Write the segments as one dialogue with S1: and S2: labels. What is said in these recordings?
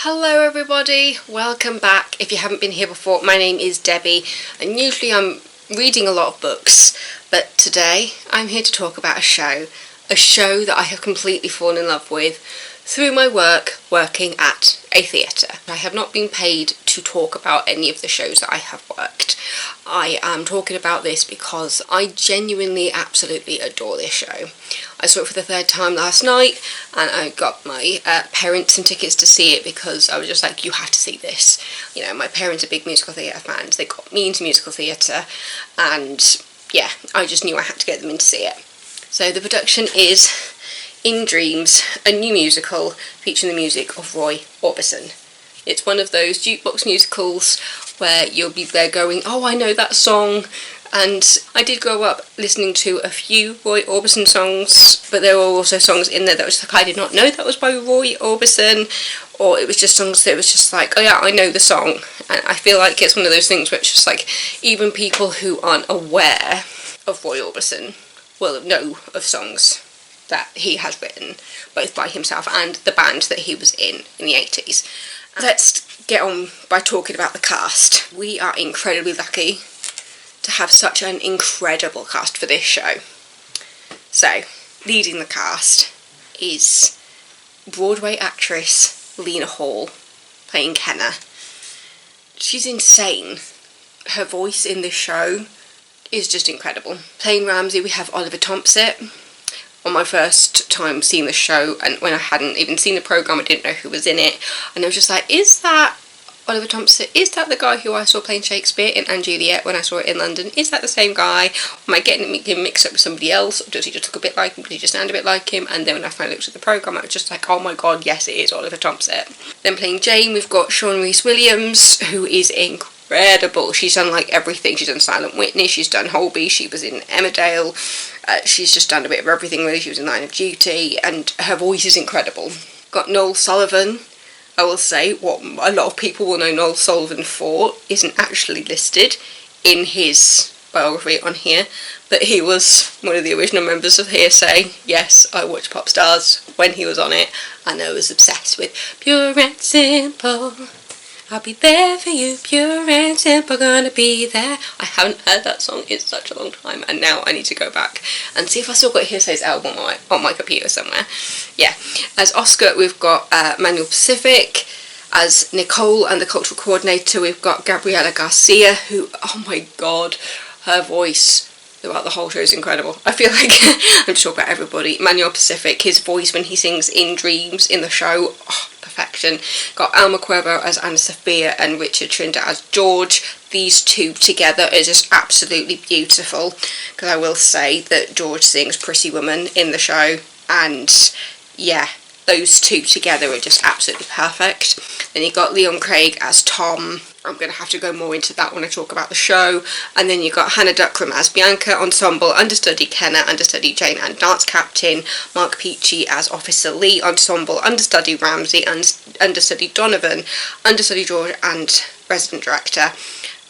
S1: Hello everybody, welcome back. If you haven't been here before, my name is Debbie and usually I'm reading a lot of books, but today I'm here to talk about a show that I have completely fallen in love with through my working at a theatre. I have not been paid to talk about any of the shows that I have worked. I am talking about this because I genuinely absolutely adore this show. I saw it for the third time last night and I got my parents some tickets to see it because I was just like, you have to see this. You know, my parents are big musical theatre fans, they got me into musical theatre and yeah, I just knew I had to get them in to see it. So the production is In Dreams, a new musical featuring the music of Roy Orbison. It's one of those jukebox musicals where you'll be there going, oh, I know that song. And I did grow up listening to a few Roy Orbison songs, but there were also songs in there that was like, I did not know that was by Roy Orbison, or it was just songs that was just like, oh yeah, I know the song. And I feel like it's one of those things where it's just like, even people who aren't aware of Roy Orbison will know of songs that he has written, both by himself and the band that he was in the 80s. Let's get on by talking about the cast. We are incredibly lucky to have such an incredible cast for this show. So, leading the cast is Broadway actress Lena Hall, playing Kenna. She's insane. Her voice in this show is just incredible. Playing Ramsey, we have Oliver Thompson. On my first time seeing the show, and when I hadn't even seen the programme, I didn't know who was in it, and I was just like, is that Oliver Thompson? Is that the guy who I saw playing Shakespeare in *And Juliet* when I saw it in London? Is that the same guy? Am I getting him mixed up with somebody else, or does he just look a bit like him? Does he just sound a bit like him? And then when I finally looked at the programme, I was just like, oh my god, yes, it is Oliver Thompson. Then playing Jane, we've got Sean Rhys-Williams, who is incredible. She's done like everything. She's done Silent Witness, she's done Holby, she was in Emmerdale, she's just done a bit of everything really. She was in Line of Duty, and her voice is incredible. Got Noel Sullivan. I will say, what a lot of people will know Noel Sullivan for isn't actually listed in his biography on here, but he was one of the original members of Hearsay. Yes, I watched Pop Stars when he was on it, and I was obsessed with Pure and Simple. I'll be there for you, pure and simple, gonna be there. I haven't heard that song in such a long time, and now I need to go back and see if I still got Hearsay's album on my computer somewhere. Yeah, as Oscar, we've got Manuel Pacific. As Nicole and the cultural coordinator, we've got Gabriela Garcia, who, oh my god, her voice throughout the whole show is incredible. I feel like I'm just talking about everybody. Manuel Pacific, his voice when he sings In Dreams in the show, oh, perfection. Got Alma Cuervo as Anna Sophia and Richard Trinder as George. These two together are just absolutely beautiful, because I will say that George sings Pretty Woman in the show, and yeah, those two together are just absolutely perfect. Then you got Leon Craig as Tom. I'm going to have to go more into that when I talk about the show. And then you got Hannah Duckram as Bianca, ensemble, understudy Kenna, understudy Jane and dance captain. Mark Peachy as Officer Lee, ensemble, understudy Ramsey, and understudy Donovan, understudy George and resident director.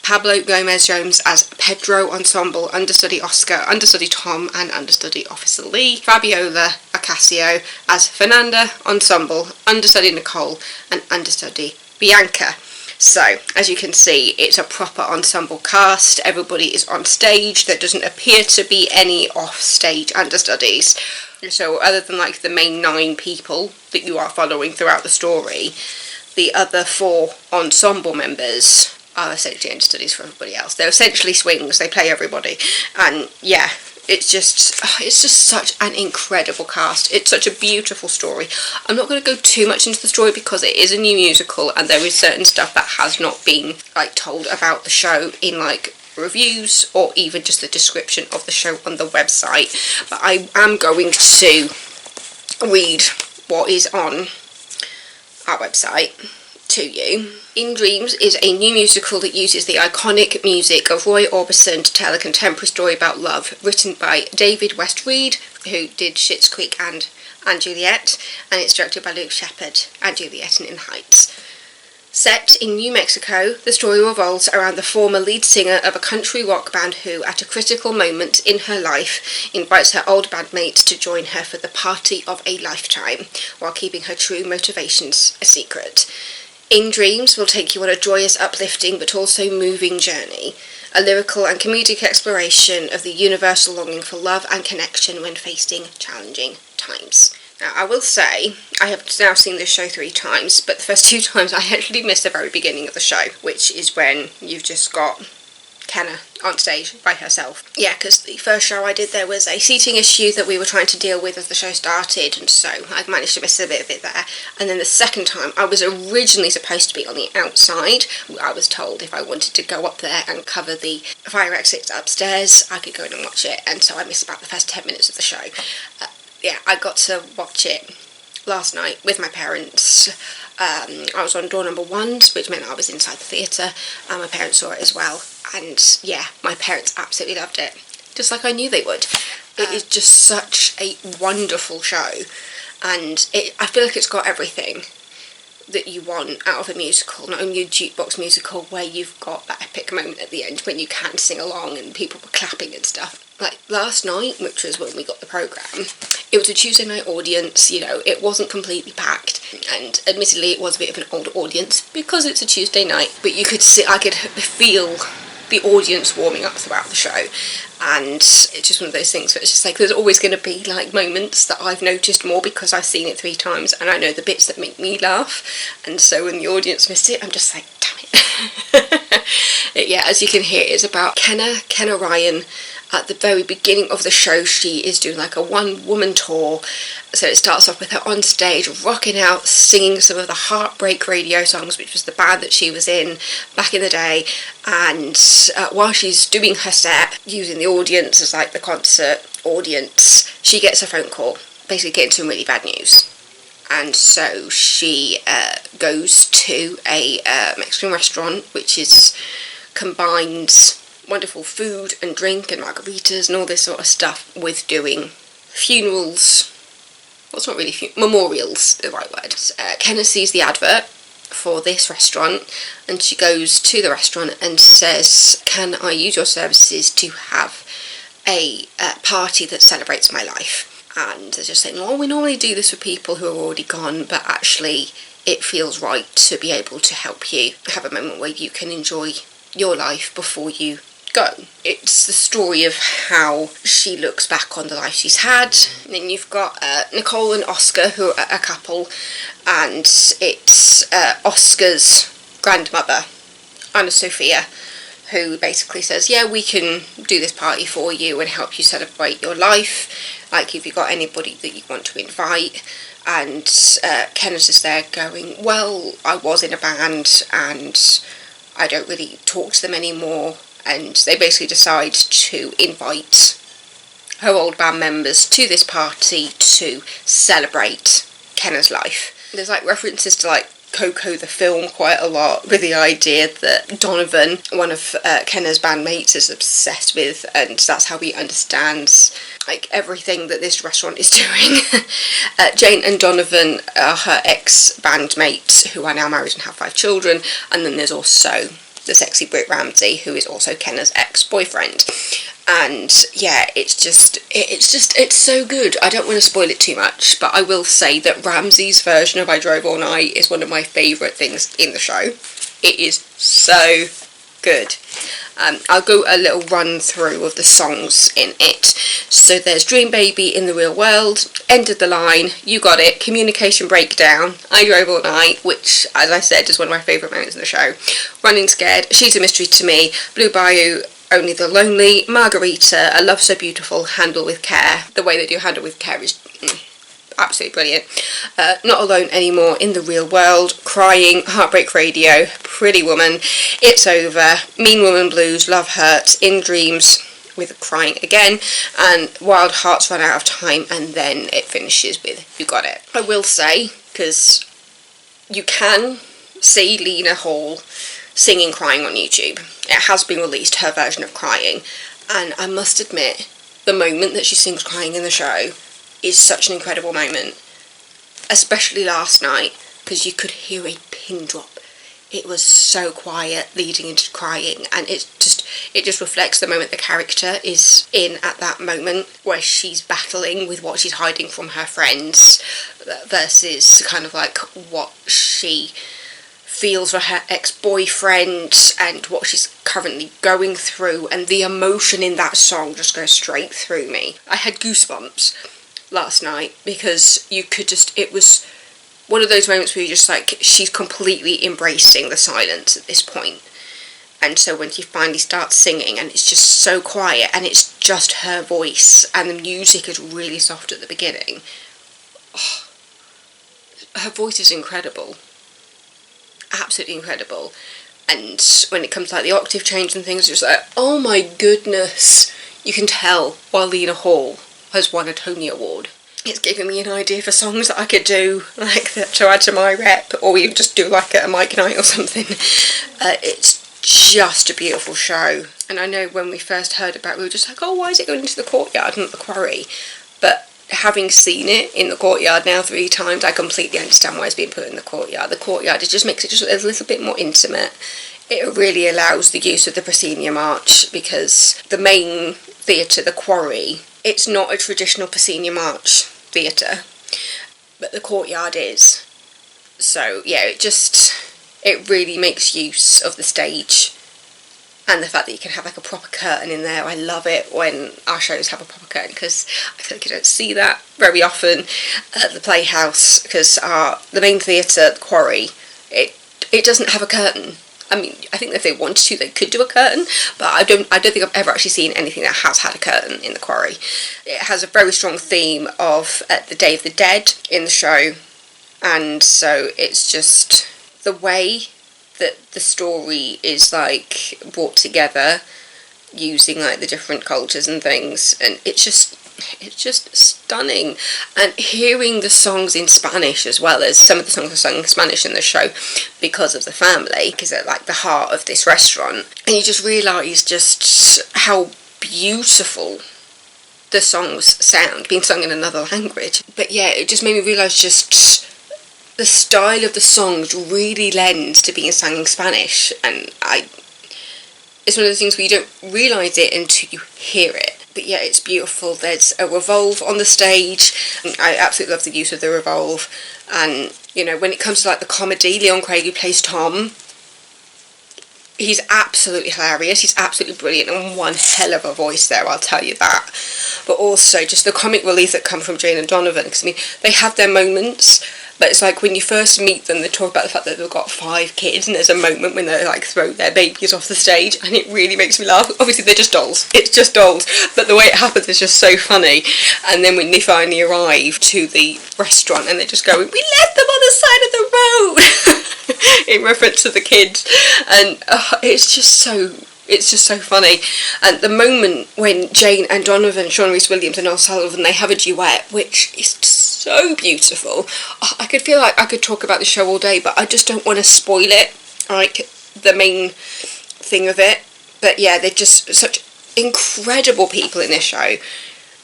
S1: Pablo Gomez-Jones as Pedro, ensemble, understudy Oscar, understudy Tom and understudy Officer Lee. Fabiola Ocasio as Fernanda, ensemble, understudy Nicole and understudy Bianca. So, as you can see, it's a proper ensemble cast. Everybody is on stage. There doesn't appear to be any off-stage understudies. So, other than like the main 9 people that you are following throughout the story, the other 4 ensemble members are essentially understudies for everybody else. They're essentially swings. They play everybody. And yeah, it's just such an incredible cast. It's such a beautiful story. I'm not going to go too much into the story because it is a new musical and there is certain stuff that has not been like told about the show in like reviews or even just the description of the show on the website. But I am going to read what is on our website to you. In Dreams is a new musical that uses the iconic music of Roy Orbison to tell a contemporary story about love, written by David West Reed, who did Schitt's Creek and Juliet, and it's directed by Luke Shepherd and Juliet and In the Heights. Set in New Mexico, the story revolves around the former lead singer of a country rock band who, at a critical moment in her life, invites her old bandmates to join her for the party of a lifetime, while keeping her true motivations a secret. In Dreams will take you on a joyous, uplifting but also moving journey, a lyrical and comedic exploration of the universal longing for love and connection when facing challenging times. Now, I will say, I have now seen this show 3 times, but the first 2 times I actually missed the very beginning of the show, which is when you've just got Kenna on stage by herself. Yeah, because the first show I did, there was a seating issue that we were trying to deal with as the show started, and so I managed to miss a bit of it there. And then the second time, I was originally supposed to be on the outside. I was told if I wanted to go up there and cover the fire exits upstairs, I could go in and watch it, and so I missed about the first 10 minutes of the show. Yeah, I got to watch it last night with my parents. I was on door number 1, which meant I was inside the theatre, and my parents saw it as well. And yeah, my parents absolutely loved it, just like I knew they would. It is just such a wonderful show, and I feel like it's got everything that you want out of a musical, not only a jukebox musical where you've got that epic moment at the end when you can sing along and people were clapping and stuff. Like last night, which was when we got the programme, it was a Tuesday night audience, you know, it wasn't completely packed, and admittedly it was a bit of an older audience because it's a Tuesday night, but you could see, I could feel the audience warming up throughout the show, and it's just one of those things where it's just like there's always going to be like moments that I've noticed more because I've seen it 3 times and I know the bits that make me laugh, and so when the audience missed it, I'm just like, damn it. Yeah, as you can hear, it's about Kenna Ryan. At the very beginning of the show, she is doing like a one-woman tour. So it starts off with her on stage, rocking out, singing some of the Heartbreak Radio songs, which was the band that she was in back in the day. And while she's doing her set, using the audience as like the concert audience, she gets a phone call, basically getting some really bad news. And so she goes to a Mexican restaurant, which combines wonderful food and drink and margaritas and all this sort of stuff with doing funerals. Well, it's not really memorials, the right word. Kenna sees the advert for this restaurant, and she goes to the restaurant and says, can I use your services to have a party that celebrates my life? And they're just saying, well, we normally do this for people who are already gone, but actually it feels right to be able to help you have a moment where you can enjoy your life before you go. It's the story of how she looks back on the life she's had. And then you've got Nicole and Oscar, who are a couple, and it's Oscar's grandmother, Anna Sophia, who basically says, yeah, we can do this party for you and help you celebrate your life, like if you've got anybody that you want to invite. And Kenna's just there going, well, I was in a band and I don't really talk to them anymore. And they basically decide to invite her old band members to this party to celebrate Kenna's life. There's like references to like Coco the film quite a lot, with the idea that Donovan, one of Kenna's bandmates, is obsessed with, and that's how he understands like everything that this restaurant is doing. Jane and Donovan are her ex-bandmates who are now married and have 5 children, and then there's also the sexy Britt Ramsey, who is also Kenna's ex-boyfriend. And yeah, it's so good. I don't want to spoil it too much, but I will say that Ramsey's version of I Drove All Night is one of my favourite things in the show. It is so good. I'll go a little run through of the songs in it. So there's Dream Baby, In the Real World, End of the Line, You Got It, Communication Breakdown, I Drove All Night, which, as I said, is one of my favourite moments in the show, Running Scared, She's a Mystery to Me, Blue Bayou, Only the Lonely, Margarita, A Love So Beautiful, Handle with Care. The way they do Handle with Care is absolutely brilliant. Not Alone Anymore, In the Real World, Crying, Heartbreak Radio, Pretty Woman, It's Over, Mean Woman Blues, Love Hurts, In Dreams, with Crying Again, and Wild Hearts Run Out of Time, and then it finishes with You Got It. I will say, because you can see Lena Hall singing Crying on YouTube. It has been released, her version of Crying, and I must admit, the moment that she sings Crying in the show is such an incredible moment, especially last night, because you could hear a pin drop. It was so quiet leading into Crying, and it just reflects the moment the character is in at that moment, where she's battling with what she's hiding from her friends versus kind of like what she feels for her ex-boyfriend and what she's currently going through, and the emotion in that song just goes straight through me. I had goosebumps last night because you could just, it was one of those moments where you're just like, she's completely embracing the silence at this point. And so when she finally starts singing and it's just so quiet and it's just her voice and the music is really soft at the beginning, oh, her voice is incredible. Absolutely incredible. And when it comes to like the octave change and things, it's just like, oh my goodness. You can tell why Lena Hall has won a Tony Award. It's giving me an idea for songs that I could do, like that, to add to my rep, or even just do like a mic night or something. It's just a beautiful show. And I know when we first heard about it, we were just like, oh, why is it going into the courtyard and not the quarry? But having seen it in the courtyard now 3 times, I completely understand why it's being put in the courtyard. The courtyard, it just makes it just a little bit more intimate. It really allows the use of the proscenium arch, because the main theatre, the quarry, it's not a traditional proscenium arch theatre, but the courtyard is. So yeah, it really makes use of the stage, and the fact that you can have like a proper curtain in there. I love it when our shows have a proper curtain, because I feel like you don't see that very often at the Playhouse, because the main theatre, the quarry, it doesn't have a curtain. I mean, I think if they wanted to, they could do a curtain, but I don't think I've ever actually seen anything that has had a curtain in the quarry. It has a very strong theme of the Day of the Dead in the show, and so it's just the way that the story is like brought together using like the different cultures and things, and it's just stunning. And hearing the songs in Spanish, as well as some of the songs are sung in Spanish in the show because of the family, because they're like the heart of this restaurant, and you just realise just how beautiful the songs sound being sung in another language. But yeah, it just made me realise just the style of the songs really lends to being sung in Spanish, and it's one of those things where you don't realise it until you hear it. But yeah, it's beautiful. There's a revolve on the stage. I absolutely love the use of the revolve. And, you know, when it comes to like the comedy, Leon Craig, who plays Tom, he's absolutely hilarious. He's absolutely brilliant, and one hell of a voice there, I'll tell you that. But also just the comic relief that come from Jane and Donovan, because I mean, they have their moments, but it's like when you first meet them, they talk about the fact that they've got 5 kids, and there's a moment when they like throw their babies off the stage, and it really makes me laugh. Obviously they're just dolls, it's just dolls, but the way it happens is just so funny. And then when they finally arrive to the restaurant and they're just going, we left them on the side of the road, in reference to the kids, and it's just so funny. And the moment when Jane and Donovan, Sean Rhys-Williams and Noel Sullivan, they have a duet, which is so beautiful. I could feel like I could talk about the show all day, but I just don't want to spoil it, like the main thing of it. But yeah, they're just such incredible people in this show.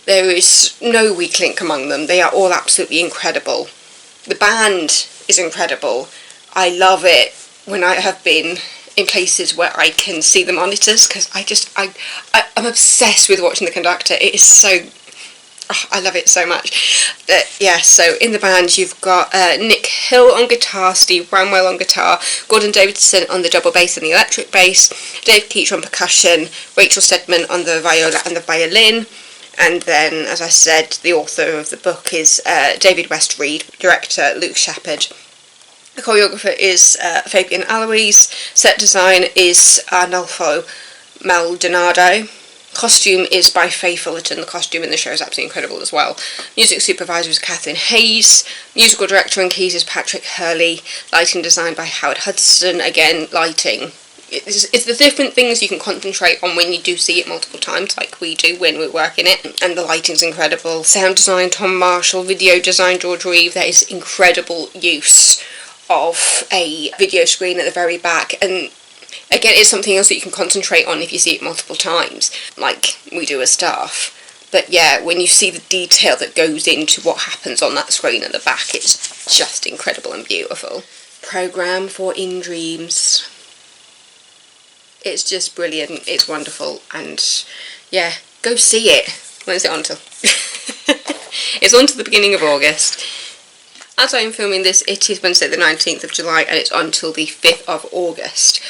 S1: There is no weak link among them. They are all absolutely incredible. The band is incredible. I love it when I have been in places where I can see the monitors, because I'm obsessed with watching the conductor. It is so, I love it so much. Yeah, so in the band you've got Nick Hill on guitar, Steve Bramwell on guitar, Gordon Davidson on the double bass and the electric bass, Dave Keach on percussion, Rachel Stedman on the viola and the violin, and then, as I said, the author of the book is David West Reed, director Luke Shepherd. The choreographer is Fabian Alois. Set design is Arnolfo Maldonado. Costume is by Faye Fullerton. The costume in the show is absolutely incredible as well. Music supervisor is Catherine Hayes. Musical director and keys is Patrick Hurley. Lighting design by Howard Hudson. Again, lighting. It's the different things you can concentrate on when you do see it multiple times, like we do when we're working it. And the lighting's incredible. Sound design, Tom Marshall. Video design, George Reeve. There is incredible use of a video screen at the very back, and again, it's something else that you can concentrate on if you see it multiple times, like we do as staff. But yeah, when you see the detail that goes into what happens on that screen at the back, it's just incredible and beautiful. Programme for In Dreams. It's just brilliant, it's wonderful, and yeah, go see it. When is it on till? It's on to the beginning of August. As I'm filming this, it is Wednesday the 19th of July and it's on till the 5th of August.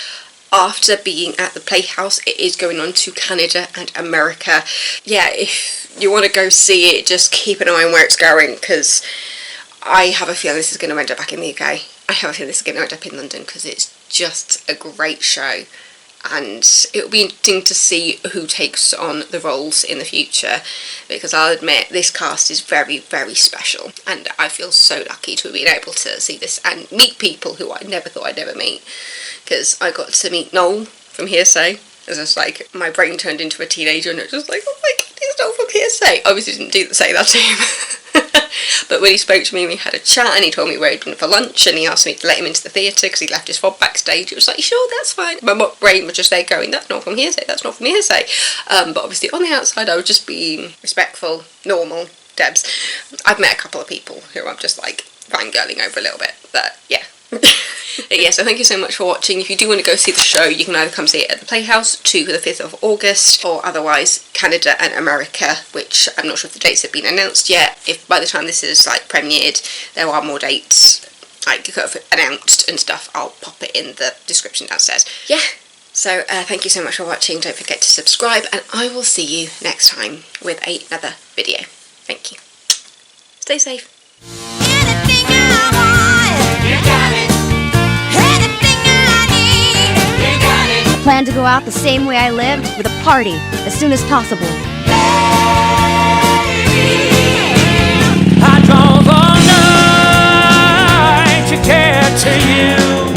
S1: After being at the Playhouse, it is going on to Canada and America. Yeah, if you want to go see it, just keep an eye on where it's going, because I have a feeling this is going to end up back in the UK. I have a feeling this is going to end up in London, because it's just a great show. And it'll be interesting to see who takes on the roles in the future, because I'll admit this cast is very, very special, and I feel so lucky to have been able to see this and meet people who I never thought I'd ever meet, because I got to meet Noel from Hearsay. It was just like, my brain turned into a teenager and it was just like, oh my god, it's Noel from Hearsay. Obviously didn't say that to him. But when he spoke to me, we had a chat and he told me where he'd been for lunch and he asked me to let him into the theatre because he left his fob backstage. It was like, sure, that's fine. My brain was just there going, that's not from Hearsay, that's not from Hearsay. But obviously on the outside I was just being respectful, normal, Debs. I've met a couple of people who I'm just like fangirling over a little bit, but yeah. Yeah, so thank you so much for watching. If you do want to go see the show, you can either come see it at the Playhouse to the 5th of August, or otherwise Canada and America, which I'm not sure if the dates have been announced yet. If by the time this is like premiered there are more dates like announced and stuff, I'll pop it in the description downstairs. Yeah, so thank you so much for watching. Don't forget to subscribe and I will see you next time with another video. Thank you. Stay safe.
S2: Plan to go out the same way I lived, with a party, as soon as possible.
S3: I drove all night to get to you.